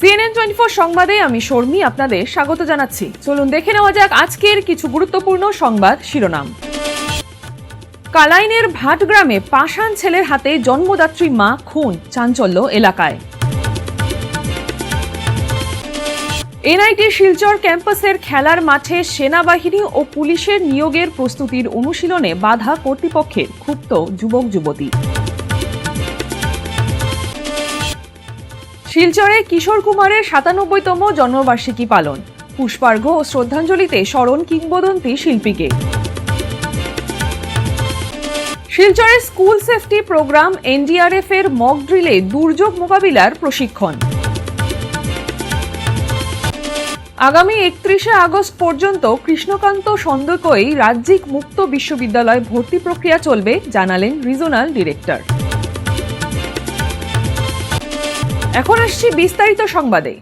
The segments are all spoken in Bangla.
CNN 24 সংবাদে আমি শর্মী আপনাদের স্বাগত জানাচ্ছি। চলুন দেখে নেওয়া যাক আজকের কিছু গুরুত্বপূর্ণ সংবাদ শিরোনাম। কালাইনের ভাটগ্রামে পাষাণ ছেলের হাতে জন্মদাত্রী মা খুন, চাঞ্চল্য এলাকায়। এনআইটি শিলচর ক্যাম্পাসের খেলার মাঠে সেনাবাহিনী ও পুলিশের নিয়োগের প্রস্তুতির অনুশীলনে বাধা কর্তৃপক্ষের, ক্ষুব্ধ যুবক যুবতী। শিলচরে কিশোর কুমারের ৯৭তম জন্মবার্ষিকী পালন, পুষ্পার্ঘ্য ও শ্রদ্ধাঞ্জলিতে স্মরণ কিংবদন্তি শিল্পীকে। শিলচরে স্কুল সেফটি প্রোগ্রাম এনডিআরএফ এর মক ড্রিলে দুর্যোগ মোকাবিলার প্রশিক্ষণ। আগামী ৩১শে আগস্ট পর্যন্ত কৃষ্ণকান্ত সন্দকোয় রাজ্যিক মুক্ত বিশ্ববিদ্যালয় ভর্তি প্রক্রিয়া চলবে, জানালেন রিজনাল ডিরেক্টর। এখন আসছি বিস্তারিত সংবাদে।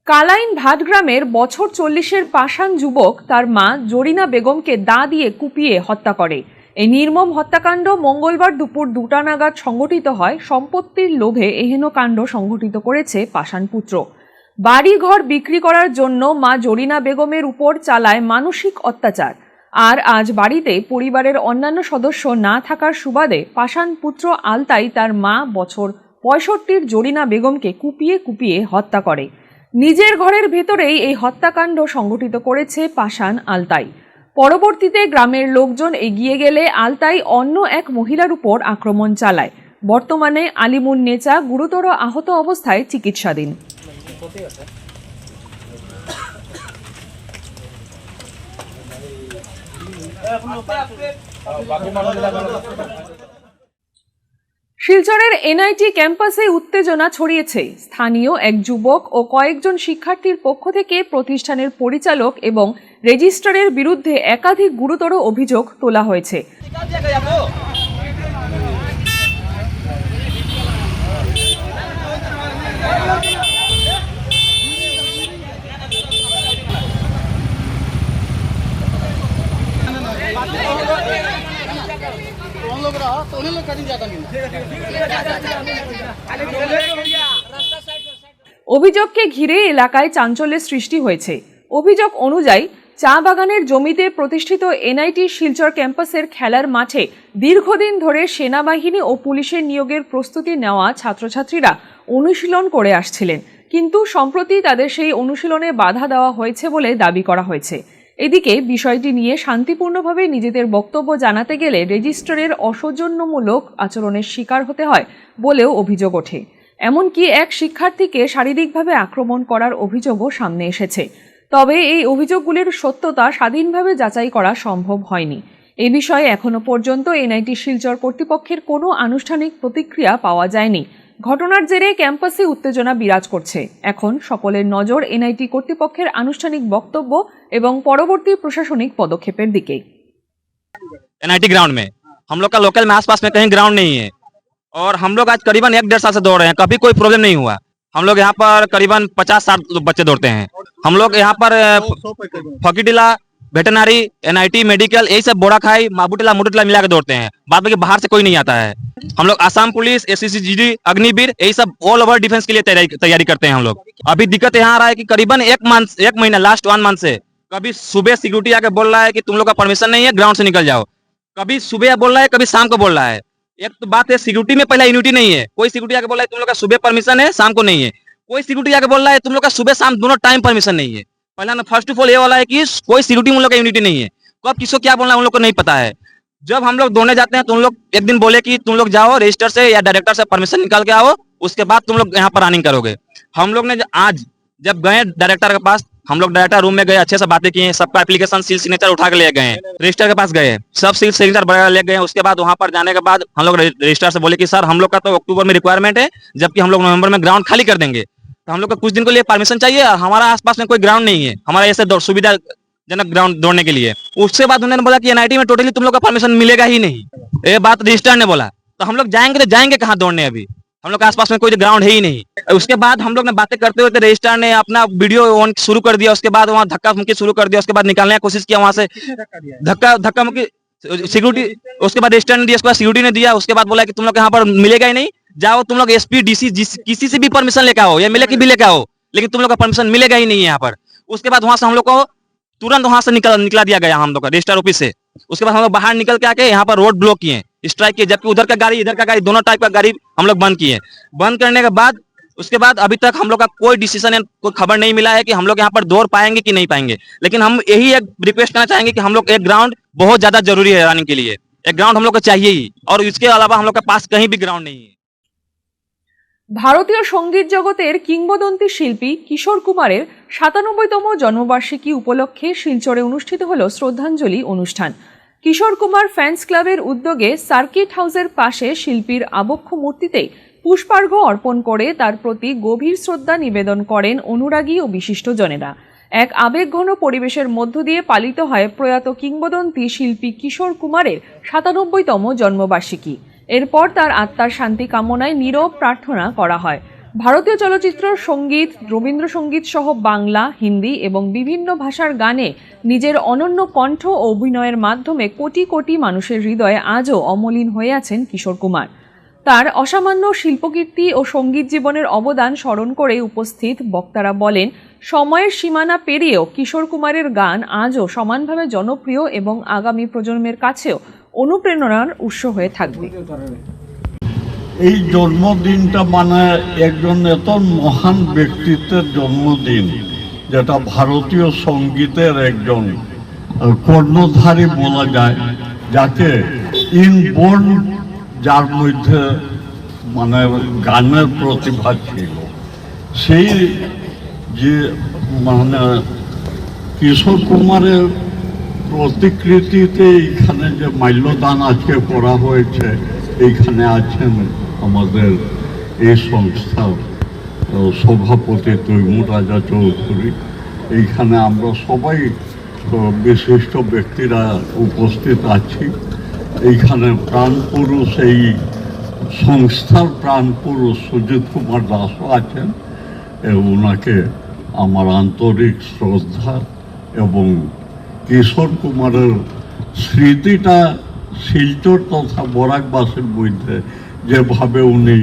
কালাইন ভাটগ্রামের বছর ৪০-এর পাষাণ যুবক তার মা জরিনা বেগমকে দা দিয়ে কুপিয়ে হত্যা করে। এই নির্মম হত্যাকাণ্ড মঙ্গলবার দুপুর ২টা নাগাদ সংঘটিত হয়। সম্পত্তির লোভে এহেন কাণ্ড সংঘটিত করেছে পাষাণ পুত্র। বাড়ি ঘর বিক্রি করার জন্য মা জরিনা বেগমের উপর চালায় মানসিক অত্যাচার। আর আজ বাড়িতে পরিবারের অন্যান্য সদস্য না থাকার সুবাদে পাষাণ পুত্র আলতাই তার মা বছর ৬৫-র জরিনা বেগমকে কুপিয়ে কুপিয়ে হত্যা করে। নিজের ঘরের ভেতরেই এই হত্যাকাণ্ড সংঘটিত করেছে পাষাণ আলতাই। পরবর্তীতে গ্রামের লোকজন এগিয়ে গেলে আলতাই অন্য এক মহিলার উপর আক্রমণ চালায়। বর্তমানে আলিমুন নেচা গুরুতর আহত অবস্থায় চিকিৎসাধীন। শিলচরের এনআইটি ক্যাম্পাসে উত্তেজনা ছড়িয়েছে। স্থানীয় এক যুবক ও কয়েকজন শিক্ষার্থীর পক্ষ থেকে প্রতিষ্ঠানের পরিচালক এবং রেজিস্ট্রারের বিরুদ্ধে একাধিক গুরুতর অভিযোগ তোলা হয়েছে। অভিযোগকে ঘিরে এলাকায় চাঞ্চল্যের সৃষ্টি হয়েছে। অভিযোগ অনুযায়ী চা বাগানের জমিতে প্রতিষ্ঠিত এনআইটি শিলচর ক্যাম্পাসের খেলার মাঠে দীর্ঘদিন ধরে সেনাবাহিনী ও পুলিশের নিয়োগের প্রস্তুতি নেওয়া ছাত্রছাত্রীরা অনুশীলন করে আসছিলেন, কিন্তু সম্প্রতি তাদের সেই অনুশীলনে বাধা দেওয়া হয়েছে বলে দাবি করা হয়েছে। এদিকে বিষয়টি নিয়ে শান্তিপূর্ণভাবে নিজেদের বক্তব্য জানাতে গেলে রেজিস্ট্রারের অসৌজন্যমূলক আচরণের শিকার হতে হয় বলেও অভিযোগ ওঠে। এমনকি এক শিক্ষার্থীকে শারীরিকভাবে আক্রমণ করার অভিযোগও সামনে এসেছে। তবে এই অভিযোগগুলির সত্যতা স্বাধীনভাবে যাচাই করা সম্ভব হয়নি। এ বিষয়ে এখনো পর্যন্ত এনআইটি শিলচর কর্তৃপক্ষের কোনো আনুষ্ঠানিক প্রতিক্রিয়া পাওয়া যায়নি। ঘটনার জেরে ক্যাম্পাসে উত্তেজনা বিরাজ করছে। এখন সকলের নজর এনআইটি কর্তৃপক্ষের আনুষ্ঠানিক বক্তব্য এবং পরবর্তী প্রশাসনিক পদক্ষেপের দিকে। एनआईटी ग्राउंड में हम लोग का लोकल में आसपास में कहीं ग्राउंड नहीं है और हम लोग आज करीबन 1-1.5 साल से दौड़ रहे हैं, कभी कोई प्रॉब्लम नहीं हुआ। हम लोग यहाँ पर करीबन 50-60 बच्चे दौड़ते हैं। हम लोग यहाँ पर फकीटिला, वेटनरी, एनआईटी, मेडिकल, यही सब बोड़ा खाई, माबूटिला मुटुटिला मिला के दौड़ते हैं। बाद में बाहर से कोई नहीं आता है। हम लोग आसाम पुलिस, एससीजीडी, अग्निवीर, यही सब ऑल ओवर डिफेंस के लिए तैयारी करते हैं हम लोग। अभी दिक्कत यहाँ आ रहा है कि करीबन एक महीना लास्ट 1 मंथ से कभी सुबह सिक्योरिटी आके बोल रहा है कि तुम लोग का परमिशन नहीं है, ग्राउंड से निकल जाओ। कभी सुबह बोल रहा है, कभी शाम को बोल रहा है। एक तो बात है, सिक्योरिटी में पहला यूनिटी नहीं है। कोई सिक्योरिटी आके बोल रहा है तुम लोग का सुबह परमिशन है, शाम को नहीं है। कोई सिक्योरिटी आके बोल रहा है तुम लोग का सुबह शाम दोनों टाइम परमिशन नहीं है। पहला ना फर्स्ट ऑफ ऑल ये वाला है कि कोई सिक्योरिटी उन लोग का यूनिटी नहीं है। कब किसको क्या बोलना है उन लोग को नहीं पता है। जब हम लोग दौड़ने जाते हैं तो उन लोग एक दिन बोले कि तुम लोग जाओ रजिस्टर से या डायरेक्टर से परमिशन निकाल के आओ, उसके बाद तुम लोग यहाँ पर रनिंग करोगे। हम लोग ने आज जब गए डायरेक्टर के पास, हम लोग डायरेक्टर रूम में गए, अच्छे से बातें किए, सबका एप्लीकेशन सील सिग्नेचर उठा के ले गए, रजिस्टर के पास गए, सब सील सिग्नेचर वगैरह ले गए। उसके बाद वहां पर जाने के बाद हम लोग रजिस्टर से बोले कि सर हम लोग का तो अक्टूबर में रिक्वायरमेंट है, जबकि हम लोग नवंबर में ग्राउंड खाली कर देंगे, तो हम लोग को कुछ दिन के लिए परमिशन चाहिए। हमारा आसपास में कोई ग्राउंड नहीं है, हमारा ऐसे सुविधाजनक ग्राउंड दौड़ने के लिए। उसके बाद उन्होंने बोला कि एनआईटी में टोटली तुम लोग का परमिशन मिलेगा ही नहीं। ये बात रजिस्टर ने बोला। तो हम लोग जाएंगे तो जाएंगे कहाँ दौड़ने? अभी हम लोग के आसपास में कोई ग्राउंड है ही नहीं। उसके बाद हम लोग ने बातें करते हुए रजिस्ट्रार ने अपना वीडियो ऑन शुरू कर दिया। उसके बाद वहाँ धक्का मुक्की शुरू कर दिया। उसके बाद निकालने की कोशिश किया वहां से, धक्का मुक्की सिक्योरिटी। उसके बाद रजिस्ट्रार ने दिया, उसके बाद सिक्योरिटी ने दिया। उसके बाद बोला कि तुम लोग यहाँ पर मिलेगा ही नहीं, जाओ तुम लोग एसपी डीसी किसी से भी परमिशन लेकर आओ, एमएलए की भी लेकर आओ, लेकिन तुम लोग का परमिशन मिलेगा ही नहीं है यहाँ पर। उसके बाद वहां से हम लोग को तुरंत वहां से निकला दिया गया हम लोग का रजिस्टर ऑफिस से। उसके बाद हम लोग बाहर निकल के आके यहाँ पर रोड ब्लॉक किए, स्ट्राइक किए, जबकि उधर का गाड़ी इधर का गाड़ी दोनों टाइप का गाड़ी हम लोग बंद किए। बंद करने के बाद उसके बाद अभी तक हम लोग का कोई डिसीजन या कोई खबर नहीं मिला है कि हम लोग यहाँ पर दौड़ पाएंगे कि नहीं पाएंगे। लेकिन हम यही एक रिक्वेस्ट करना चाहेंगे कि हम लोग एक ग्राउंड बहुत ज्यादा जरूरी है रनिंग के लिए, एक ग्राउंड हम लोग को चाहिए ही, और इसके अलावा हम लोग के पास कहीं भी ग्राउंड नहीं है। ভারতীয় সঙ্গীত জগতের কিংবদন্তি শিল্পী কিশোর কুমারের ৯৭তম জন্মবার্ষিকী উপলক্ষে শিলচরে অনুষ্ঠিত হল শ্রদ্ধাঞ্জলি অনুষ্ঠান। কিশোর কুমার ফ্যান্স ক্লাবের উদ্যোগে সার্কিট হাউসের পাশে শিল্পীর আবক্ষ মূর্তিতে পুষ্পার্ঘ্য অর্পণ করে তার প্রতি গভীর শ্রদ্ধা নিবেদন করেন অনুরাগী ও বিশিষ্টজনেরা। এক আবেগঘন পরিবেশের মধ্য দিয়ে পালিত হয় প্রয়াত কিংবদন্তি শিল্পী কিশোর কুমারের ৯৭তম জন্মবার্ষিকী। এরপর তার আত্মার শান্তি কামনায় নীরব প্রার্থনা করা হয়। ভারতীয় চলচ্চিত্র, সঙ্গীত, রবীন্দ্রসঙ্গীত সহ বাংলা, হিন্দি এবং বিভিন্ন ভাষার গানে নিজের অনন্য কণ্ঠ ও অভিনয়ের মাধ্যমে কোটি কোটি মানুষের হৃদয়ে আজও অমলিন হয়ে আছেন কিশোর কুমার। তার অসামান্য শিল্পকীর্তি ও সঙ্গীত জীবনের অবদান স্মরণ করে উপস্থিত বক্তারা বলেন, সময়ের সীমানা পেরিয়েও কিশোর কুমারের গান আজও সমানভাবে জনপ্রিয় এবং আগামী প্রজন্মের কাছেও অনুপ্রেরণার উৎস হয়ে থাকবে। এই জন্মদিনটা মানে একজন এত মহান ব্যক্তিত্বের জন্মদিন, যেটা ভারতীয় সঙ্গীতের একজন কর্ণধারী বলা যায়, যাকে ইনবোর্ন, যার মধ্যে মানে গানের প্রতিভা ছিল, সেই যে মানে কিশোর কুমারের প্রতিকৃতিতে এইখানে যে মাল্যদান আজকে করা হয়েছে, এইখানে আছেন আমাদের এই সংস্থার সভাপতি তৈমুর রাজা চৌধুরী। এইখানে আমরা সবাই বিশিষ্ট ব্যক্তিরা উপস্থিত আছি। এইখানে প্রাণপুরুষ, এই সংস্থার প্রাণপুরুষ সুজিত কুমার দাসও আছেন। ওনাকে আমার আন্তরিক শ্রদ্ধা, এবং কিশোর কুমারের স্মৃতিটা শিলচর তথা বরাকবাসীর মধ্যে যেভাবে উনি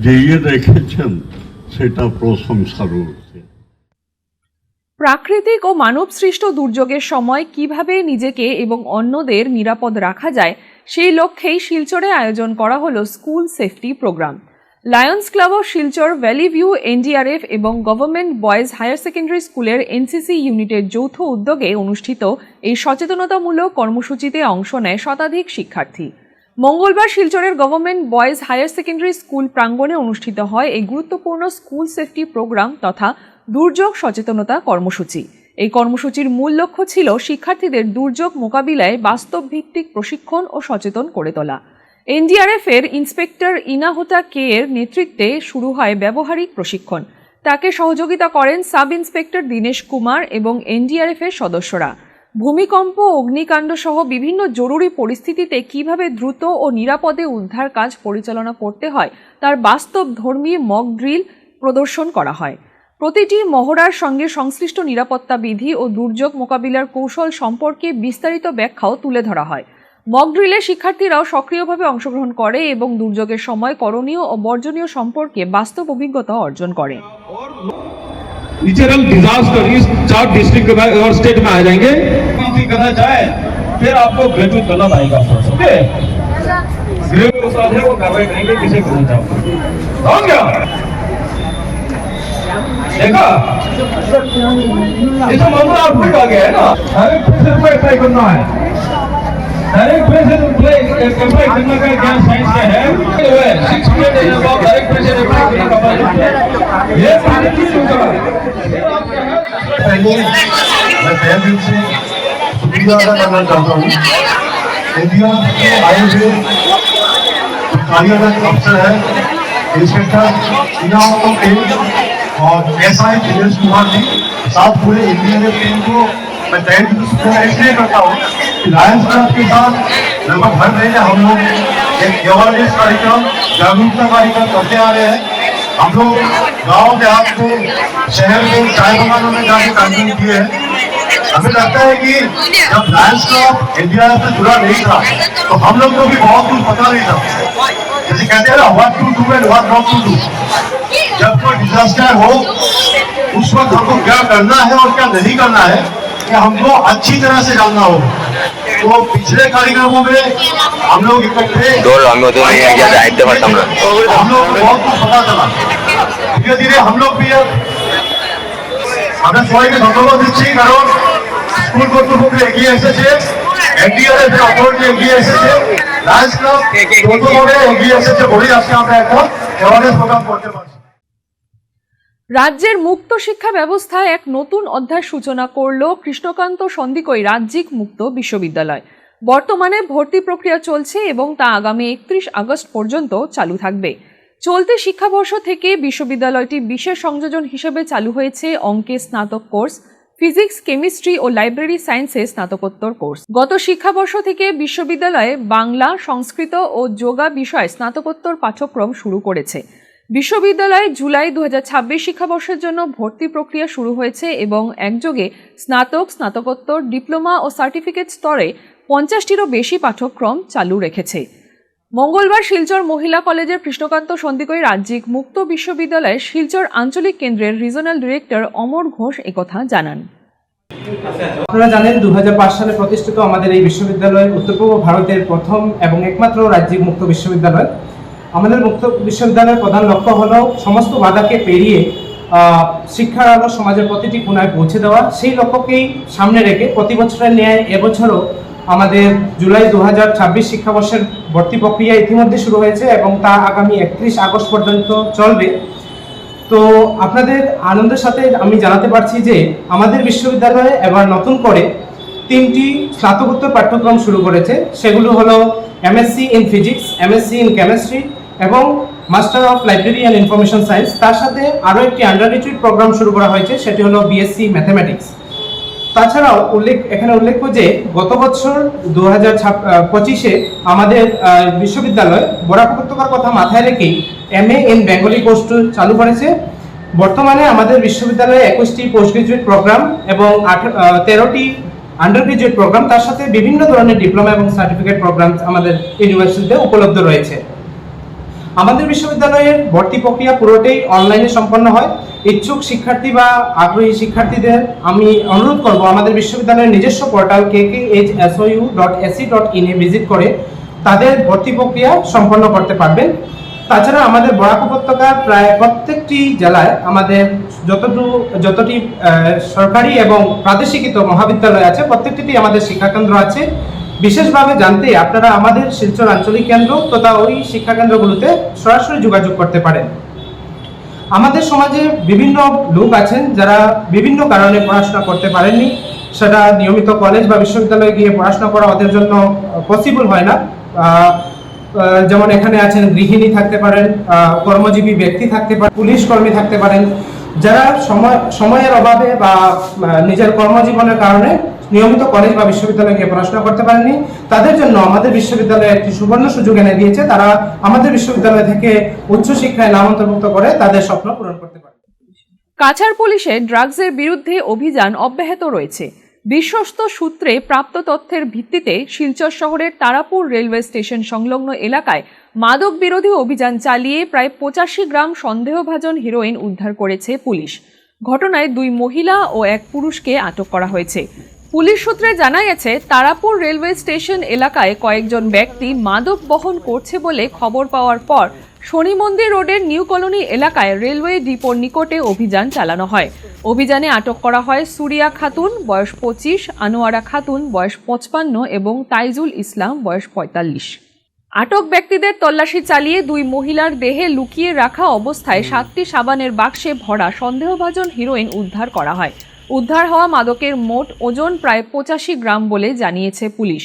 জিইয়ে রেখেছেন, সেটা প্রশংসার ঊর্ধ্বে। প্রাকৃতিক ও মানব সৃষ্ট দুর্যোগের সময় কিভাবে নিজেকে এবং অন্যদের নিরাপদ রাখা যায়, সেই লক্ষ্যেই শিলচরে আয়োজন করা হলো school safety program. Lions Club of Silchar, valley view NDRF এবং গভর্নমেন্ট বয়েজ হায়ার সেকেন্ডারি স্কুলের এনসিসি ইউনিটের যৌথ উদ্যোগে অনুষ্ঠিত এই সচেতনতামূলক কর্মসূচিতে অংশ নেয় শতাধিক শিক্ষার্থী। মঙ্গলবার শিলচরের government boys higher secondary school প্রাঙ্গণে অনুষ্ঠিত হয় এই গুরুত্বপূর্ণ স্কুল সেফটি প্রোগ্রাম তথা দুর্যোগ সচেতনতা কর্মসূচি। এই কর্মসূচির মূল লক্ষ্য ছিল শিক্ষার্থীদের দুর্যোগ মোকাবিলায় বাস্তব ভিত্তিক প্রশিক্ষণ ও সচেতন করে তোলা। এনডিআরএফ এর ইন্সপেক্টর ইনাহুতা কে এর নেতৃত্বে শুরু হয় ব্যবহারিক প্রশিক্ষণ। তাকে সহযোগিতা করেন সাব ইন্সপেক্টর দীনেশ কুমার এবং এনডিআরএফ এর সদস্যরা। ভূমিকম্প, অগ্নিকাণ্ড সহ বিভিন্ন জরুরি পরিস্থিতিতে কিভাবে দ্রুত ও নিরাপদে উদ্ধার কাজ পরিচালনা করতে হয় তার বাস্তব ধর্মী মক ড্রিল প্রদর্শন করা হয়। প্রতিটি মহড়ার সঙ্গে সংশ্লিষ্ট নিরাপত্তা বিধি ও দুর্যোগ মোকাবিলার কৌশল সম্পর্কে বিস্তারিত ব্যাখ্যাও তুলে ধরা হয়। মক ড্রিলে শিক্ষার্থীরাও সক্রিয়ভাবে অংশগ্রহণ করে এবং দুর্যোগের সময় করণীয় ও বর্জনীয় সম্পর্কে বাস্তব অভিজ্ঞতা অর্জন করে। नेचुरल डिजास्टर इस 4 डिस्ट्रिक्ट और स्टेट में आ जाएंगे। करना चाहे फिर आपको ग्रेजुएट करना आएगा। ओके, ग्रेजुएट साथ है वो कार्रवाई करेंगे किसे करना चाहो। समझ गया? देखा, ये सब मामला आपको आ गया है ना। हमें फिर से अप्लाई करना है। डायरेक्ट प्रेशर अप्लाई करने का क्या साइंस क्या है? 6 मिनट डायरेक्ट प्रेशर अप्लाई करने का बात है। ये सारी चीज होगा। पहले मैं तहे दिल से शुक्रिया अदा करना चाहता हूँ। इंडिया के आए हुए कार्यरत अफसर है इंस्पेक्टर इनामुल के और एसआई दिनेश कुमार जी, साथ पूरे इंडिया के टीम को मैं तहे दिल से इसलिए करता हूँ कि लायंस क्लब के साथ लगभग हर महीने हम लोग एक अवेयरनेस कार्यक्रम, जागरूकता कार्यक्रम करते आ रहे हैं। हम लोग गाँव देहात में, शहर में, चाय बगानों में जाके कार्यक्रम किए हैं। हमें लगता है कि जब लायंस क्लब इंडिया से जुड़ा नहीं था तो हम लोग को भी बहुत कुछ पता नहीं था। जैसे कहते हैं ना what to do and what not to do. जब कोई डिजास्टर हो उस वक्त हमको क्या करना है और क्या नहीं करना है कि हमको अच्छी तरह से जानना हो। तो पिछले कार्यक्रमों में हम लोग इकट्ठे हम लोग बहुत कुछ पता चला। धीरे धीरे हम लोग भी আমরা সবাইকে ধন্যবাদ দিচ্ছি, কারণ স্কুল কর্তৃপক্ষ এগিয়ে এসেছে, এনডিআরএফ এর অথরিটি এগিয়ে এসেছে, লায়ন্স ক্লাব প্রথমে এগিয়ে এসেছে বলেই আজকে আমরা একটা অ্যাওয়ারনেস প্রোগ্রাম করতে পারছি। রাজ্যের মুক্ত শিক্ষা ব্যবস্থায় এক নতুন অধ্যায় সূচনা করল কৃষ্ণকান্ত সন্দিকৈ রাজ্যিক মুক্ত বিশ্ববিদ্যালয়। বর্তমানে ভর্তি প্রক্রিয়া চলছে এবং তা আগামী 31 আগস্ট পর্যন্ত চালু থাকবে। চলতি শিক্ষাবর্ষ থেকে বিশ্ববিদ্যালয়টি বিশেষ সংযোজন হিসেবে চালু হয়েছে অঙ্কে স্নাতক কোর্স, ফিজিক্স, কেমিস্ট্রি ও লাইব্রেরি সায়েন্সে স্নাতকোত্তর কোর্স। গত শিক্ষাবর্ষ থেকে বিশ্ববিদ্যালয়ে বাংলা, সংস্কৃত ও যোগা বিষয়ে স্নাতকোত্তর পাঠ্যক্রম শুরু করেছে। বিশ্ববিদ্যালয়ে জুলাই 2026 শিক্ষাবর্ষের জন্য ভর্তি প্রক্রিয়া শুরু হয়েছে এবং একযোগে স্নাতক, স্নাতকোত্তর, ডিপ্লোমা ও সার্টিফিকেট স্তরে 50টিরও বেশি পাঠ্যক্রম চালু রেখেছে। মঙ্গলবার শিলচর মহিলা কলেজের কৃষ্ণকান্ত সন্দিকৈ রাজ্যিক মুক্ত বিশ্ববিদ্যালয়ের শিলচর আঞ্চলিক কেন্দ্রের রিজনাল ডিরেক্টর অমর ঘোষ একথা জানান। আপনারা জানেন 2005 সালে প্রতিষ্ঠিত আমাদের এই বিশ্ববিদ্যালয় উত্তর পূর্ব ভারতের প্রথম এবং একমাত্র রাজ্যিক মুক্ত বিশ্ববিদ্যালয়। আমাদের মুক্ত বিশ্ববিদ্যালয়ের প্রধান লক্ষ্য হলো সমস্ত বাধাকে পেরিয়ে শিক্ষার আলো সমাজের প্রতিটি কোণায় পৌঁছে দেওয়া। সেই লক্ষ্যকেই সামনে রেখে প্রতি বছরের ন্যায় এবছরও আমাদের জুলাই 2026 শিক্ষাবর্ষের ভর্তি প্রক্রিয়া ইতিমধ্যে শুরু হয়েছে এবং তা আগামী 31 আগস্ট পর্যন্ত চলবে। তো আপনাদের আনন্দের সাথে আমি জানাতে পারছি যে আমাদের বিশ্ববিদ্যালয়ে এবার নতুন করে 3টি স্নাতকোত্তর পাঠ্যক্রম শুরু করেছে। সেগুলো হলো MSc in physics, MSc in chemistry এবং master of library and information science. তার সাথে আরও একটি আন্ডারগ্রেজুয়েট প্রোগ্রাম শুরু করা হয়েছে, সেটি হলো বিএসসি ম্যাথামেটিক্স। তাছাড়াও উল্লেখ্য যে গত বছর 2025-এ আমাদের বিশ্ববিদ্যালয় বরাক উপত্যকার কথা মাথায় রেখেই এমএ ইন বেঙ্গলি কোর্স চালু করেছে। বর্তমানে আমাদের বিশ্ববিদ্যালয়ে 21টি পোস্ট গ্রাজুয়েট প্রোগ্রাম এবং 13টি আন্ডার গ্রাজুয়েট প্রোগ্রাম, তার সাথে বিভিন্ন ধরনের ডিপ্লোমা এবং সার্টিফিকেট প্রোগ্রাম আমাদের ইউনিভার্সিটিতে উপলব্ধ রয়েছে। আমাদের বিশ্ববিদ্যালয়ের ভর্তি প্রক্রিয়া পুরোটাই অনলাইনে সম্পন্ন হয়। ইচ্ছুক শিক্ষার্থী বা আগ্রহী শিক্ষার্থীদের আমি অনুরোধ করব আমাদের বিশ্ববিদ্যালয়ের নিজস্ব পোর্টাল kkhsou.ac.in এ ভিজিট করে তাদের ভর্তি প্রক্রিয়া সম্পন্ন করতে পারবেন। তাছাড়া আমাদের বরাক উপত্যকার প্রায় প্রত্যেকটি জেলায় আমাদের যতটি সরকারি এবং প্রাদেশিকৃত মহাবিদ্যালয় আছে প্রত্যেকটি আমাদের শিক্ষাকেন্দ্র আছে। বিশেষভাবে জানতে আপনারা আমাদের শিলচর আঞ্চলিক কেন্দ্র তথা ওই শিক্ষাকেন্দ্রগুলোতে সরাসরি যোগাযোগ করতে পারেন। আমাদের সমাজে বিভিন্ন লোক আছেন যারা বিভিন্ন কারণে পড়াশোনা করতে পারেননি, সেটা নিয়মিত কলেজ বা বিশ্ববিদ্যালয়ে গিয়ে পড়াশোনা করা ওদের জন্য পসিবল হয় না। যেমন এখানে আছেন গৃহিণী থাকতে পারেন, কর্মজীবী ব্যক্তি থাকতে পারেন, পুলিশ কর্মী থাকতে পারেন, যারা সময়ের অভাবে বা নিজের কর্মজীবনের কারণে নিয়মিত কলেজ বা বিশ্ববিদ্যালয়ে গিয়ে পড়াশোনা করতে পারেননি। তাদের জন্য আমাদের বিশ্ববিদ্যালয়ে একটি সুবর্ণ সুযোগ এনে দিয়েছে। তারা আমাদের বিশ্ববিদ্যালয় থেকে উচ্চশিক্ষায় নাম অন্তর্ভুক্ত করে তাদের স্বপ্ন পূরণ করতে পারে। কাছাড় পুলিশের ড্রাগসের বিরুদ্ধে অভিযান অব্যাহত রয়েছে। বিশ্বস্ত সূত্রে প্রাপ্ত তথ্যের ভিত্তিতে শিলচর শহরের তারাপুর রেলওয়ে স্টেশন সংলগ্ন এলাকায় মাদক বিরোধী অভিযান চালিয়ে প্রায় 85 গ্রাম সন্দেহভাজন হেরোইন উদ্ধার করেছে পুলিশ। ঘটনায় 2 মহিলা ও 1 পুরুষকে আটক করা হয়েছে। পুলিশ সূত্রে জানা গেছে, তারাপুর রেলওয়ে স্টেশন এলাকায় কয়েকজন ব্যক্তি মাদক বহন করছে বলে খবর পাওয়ার পর শনি মন্দির রোডের নিউ কলোনি এলাকায় রেলওয়ে ডিপোর নিকটে অভিযান চালানো হয়। অভিযানে আটক করা হয় সুরিয়া খাতুন বয়স 25, আনোয়ারা খাতুন বয়স 55 এবং তাইজুল ইসলাম বয়স 45। আটক ব্যক্তিদের তল্লাশি চালিয়ে 2 মহিলার দেহে লুকিয়ে রাখা অবস্থায় 7টি সাবানের বাক্সে ভরা সন্দেহভাজন হিরোইন উদ্ধার করা হয়। উদ্ধার হওয়া মাদকের মোট ওজন প্রায় 85 গ্রাম বলে জানিয়েছে পুলিশ।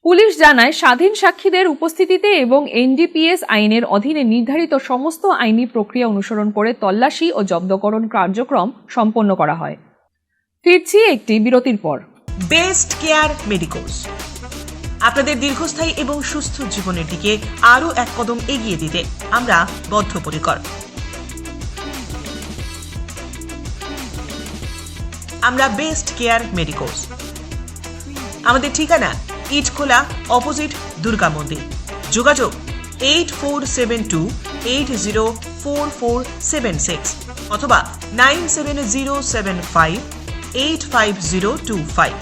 পুলিশ জানায়, স্বাধীন সাক্ষীদের উপস্থিতিতে এবং এনডিপিএস আইনের অধীনে নির্ধারিত সমস্ত আইনি প্রক্রিয়া অনুসরণ করে তল্লাশি ও জব্দকরণ কার্যক্রম সম্পন্ন করা হয়। ফিরছি একটি বিরতির পর। বেস্ট কেয়ার মেডিকোস আপনাদের দীর্ঘস্থায়ী এবং সুস্থ জীবনের দিকে আরও এক কদম এগিয়ে দিতে আমরা বদ্ধপরিকর। আমরা বেস্ট কেয়ার মেডিকোস। আমাদের ঠিকানা ইটখোলা অপোজিট দুর্গা মন্দির। যোগাযোগ 8472804476 অথবা 9707585025।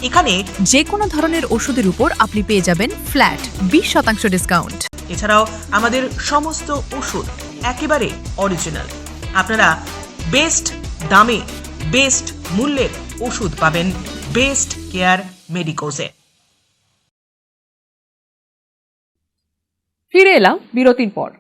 এখানে যে কোনো ধরনের ওষুধের উপর আপনি পেয়ে যাবেন ফ্ল্যাট 20% ডিসকাউন্ট। এছাড়াও আমাদের সমস্ত ওষুধ একেবারে অরিজিনাল। আপনারা বেস্ট দামে বেস্ট মূল্যের ওষুধ পাবেন বেস্ট কেয়ার মেডিকোজে। ফিরে এলাম বিরতির পর।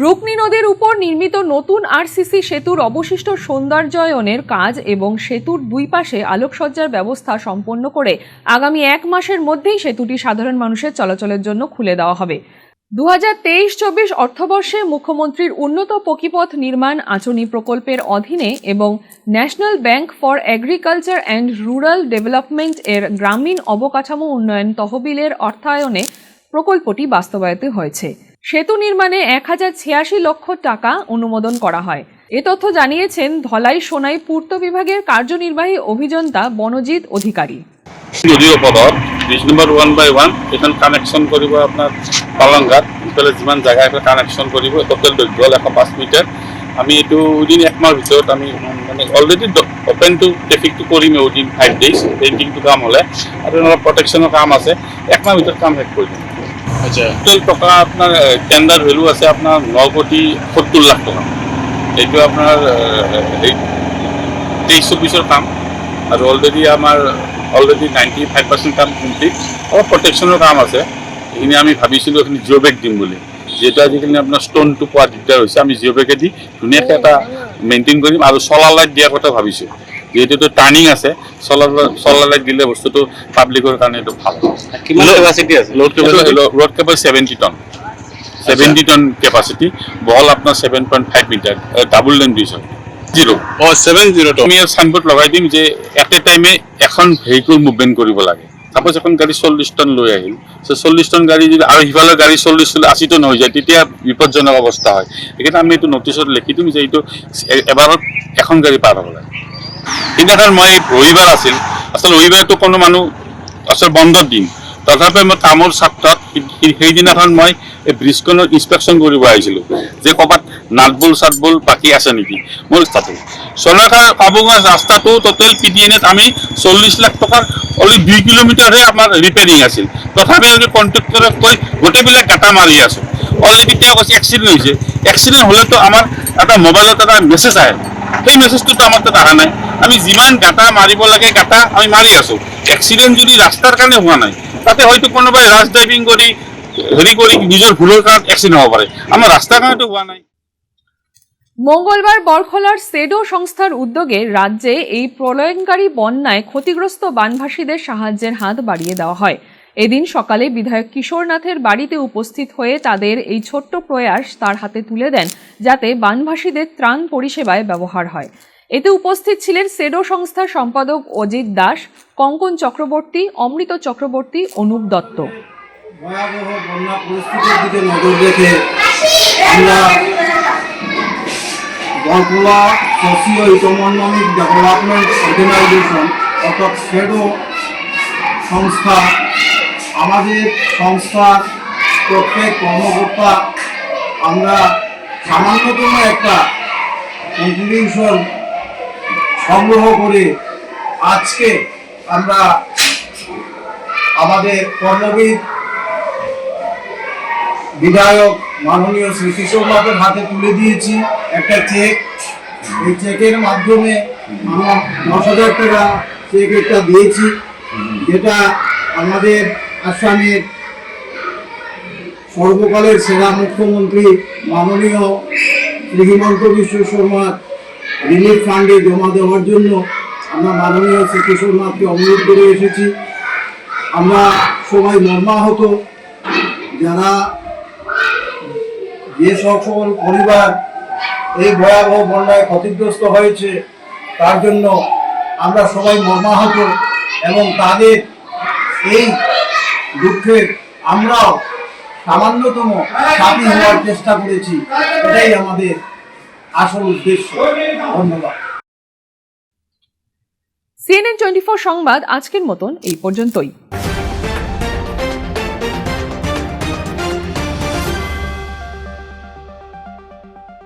রুকনি নদীর উপর নির্মিত নতুন আরসিসি সেতুর অবশিষ্ট সৌন্দর্যায়নের কাজ এবং সেতুর দুই পাশে আলোকসজ্জার ব্যবস্থা সম্পন্ন করে আগামী 1 মাসের মধ্যেই সেতুটি সাধারণ মানুষের চলাচলের জন্য খুলে দেওয়া হবে। 2023-24 অর্থবর্ষে মুখ্যমন্ত্রীর উন্নত পথিপথ নির্মাণ আঁচনি প্রকল্পের অধীনে এবং national bank for agriculture and rural development এর গ্রামীণ অবকাঠামো উন্নয়ন তহবিলের অর্থায়নে প্রকল্পটি বাস্তবায়িত হয়েছে। সেতু নির্মাণে 1086 লক্ষ টাকা অনুমোদন করা হয়। এ তথ্য জানিয়েছেন ধলাই সোনাই পূর্ত বিভাগের কার্যনির্বাহী অভিযন্তা বনজিৎ অধিকারী। যদিও পদত 20 নম্বৰ 1/1 এখন কানেকশ্যন কৰিব আপোনাৰ পালংঘাট ইফালে যিমান জাগা এটা কানেকশ্যন কৰিব টোটেল দৈৰ্ঘ্য 105 মিটাৰ। আমি এইটো উইদিন 1 মাহ ভিতৰত আমি মানে অলৰেডি অপেন টু ট্ৰেফিকটো কৰিম উইদিন 5 ডেজ পেইণ্টিংটো কাম হ'লে আৰু অলপ প্ৰটেকশ্যনৰ কাম আছে 1 মাহ ভিতৰত কাম শেষ কৰি দিম। আচ্ছা টোটেল টকা আপোনাৰ টেণ্ডাৰ ভেলু আছে আপোনাৰ 9,70 লাখ টকা। এইটো আপোনাৰ 23-24 কাম আৰু অলৰেডি আমাৰ অলৰেডি 95% কাম কমপ্লিট। অলপ প্ৰটেকশ্যনৰ কাম আছে এইখিনি আমি ভাবিছিলোঁ এইখিনি জিঅ' বেগ দিম বুলি, যিহেতু আজিকালি আপোনাৰ ষ্ট'নটো পোৱা দিগদাৰ হৈছে আমি জিঅ' বেগে দি ধুনীয়াকৈ এটা মেইনটেইন কৰিম আৰু চলাৰ লাইট দিয়াৰ কথা ভাবিছোঁ, যিহেতু এইটো টাৰ্ণিং আছে চলাৰ লাইট দিলে বস্তুটো পাব্লিকৰ কাৰণে এইটো ভাল। কিমান কেপাচিটি আছে? Load capacity 70 ton 70 ton capacity, বহল আপোনাৰ 7.5 মিটাৰ, ডাবল লেন ব্ৰিজ হয়। 70 আমি চাইনবোৰ্ড লগাই দিম যে এট এ টাইমে এখন ভেহিকল মুভমেণ্ট কৰিব লাগে। সাপোজ এখন গাড়ী 40 টন লৈ আহিল, 40 টন গাড়ী যদি আৰু সিফালৰ গাড়ী 40-80 টন হৈ যায় তেতিয়া বিপদজনক অৱস্থা হয়। সেইকাৰণে আমি এইটো নটিচত লিখি দিম যে এইটো এবাৰত এখন গাড়ী পাৰ হ'ব লাগে। সেইদিনাখন মই ৰবিবাৰ আছিল, আচলতে ৰবিবাৰটো কোনো মানুহ আচলতে বন্ধৰ দিন, তথাপি মই কামৰ ছাত্ৰত সেইদিনাখন মই এই ব্ৰিজখনৰ ইনস্পেকশ্যন কৰিব আহিছিলোঁ যে ক'ৰবাত নাটবল চাটবল বাকী আছে নেকি। মোৰ তাতে চনখাৰ পাবগঞ্জ ৰাস্তাটো টোটেল PDNত আমি 40 লাখ টকাৰ অনলি 2 কিলোমিটাৰহে আমাৰ ৰিপেয়াৰিং আছিল, তথাপি আমি কণ্ট্ৰেক্টৰক কৈ গোটেইবিলাক গাঁটা মাৰি আছোঁ। অলৰেডি তেওঁ কৈছে এক্সিডেণ্ট হৈছে, এক্সিডেণ্ট হ'লেতো আমাৰ এটা মোবাইলত এটা মেছেজ আহে, সেই মেছেজটোতো আমাৰ তাত অহা নাই। আমি যিমান গাঁটা মাৰিব লাগে গাঁটা আমি মাৰি আছোঁ। এক্সিডেণ্ট যদি ৰাস্তাৰ কাৰণে হোৱা নাই, তাতে হয়তো কোনোবাই ৰাছ ড্ৰাইভিং কৰি হেৰি কৰি নিজৰ ভুলৰ কাৰণত এক্সিডেণ্ট হ'ব পাৰে, আমাৰ রাস্তার কারণে হোৱা নাই। মঙ্গলবার বরখলার সেডো সংস্থার উদ্যোগে রাজ্যে এই প্রলয়ঙ্কারী বন্যায় ক্ষতিগ্রস্ত বানভাসীদের সাহায্যের হাত বাড়িয়ে দেওয়া হয়। এদিন সকালে বিধায়ক কিশোরনাথের বাড়িতে উপস্থিত হয়ে তাদের এই ছোট্ট প্রয়াস তার হাতে তুলে দেন, যাতে বানভাসীদের ত্রাণ পরিষেবায় ব্যবহার হয়। এতে উপস্থিত ছিলেন সেডো সংস্থার সম্পাদক অজিত দাস, কঙ্কন চক্রবর্তী, অমৃত চক্রবর্তী, অনুপ দত্ত। ভয়াবহ বন্যা পরিস্থিতির দিকে নজর রেখে আমরা Borkhola socio economic development organisation SEDO সেডো সংস্থা, আমাদের সংস্থার প্রত্যেক কর্মকর্তা আমরা সামান্যতম একটা কন্ট্রিবিউশন সংগ্রহ করে আজকে আমরা আমাদের কর্মবিদ বিধায়ক মাননীয় শ্রী কিশোরনাথের হাতে তুলে দিয়েছি একটা চেক। এই চেকের মাধ্যমে আমরা 10,000 টাকা চেক একটা দিয়েছি, যেটা আমাদের আসামের সর্বকালের সেরা মুখ্যমন্ত্রী মাননীয় শ্রী হিমন্ত বিশ্ব শর্মার রিলিফ ফান্ডে জমা দেওয়ার জন্য আমরা মাননীয় শ্রী কিশোরনাথকে অনুরোধ করে এসেছি। আমরা সবাই মর্মাহত, যারা যে সকল পরিবার এই ভয়াবহ বন্যায় ক্ষতিগ্রস্ত হয়েছে তার জন্য আমরা সবাই মর্মাহত এবং তাদের এই দুঃখের আমরাও সামান্যতম সাথী হওয়ার চেষ্টা করেছি, এটাই আমাদের আসল উদ্দেশ্য। ধন্যবাদ। CNN 24 সংবাদ আজকের মতন এই পর্যন্তই।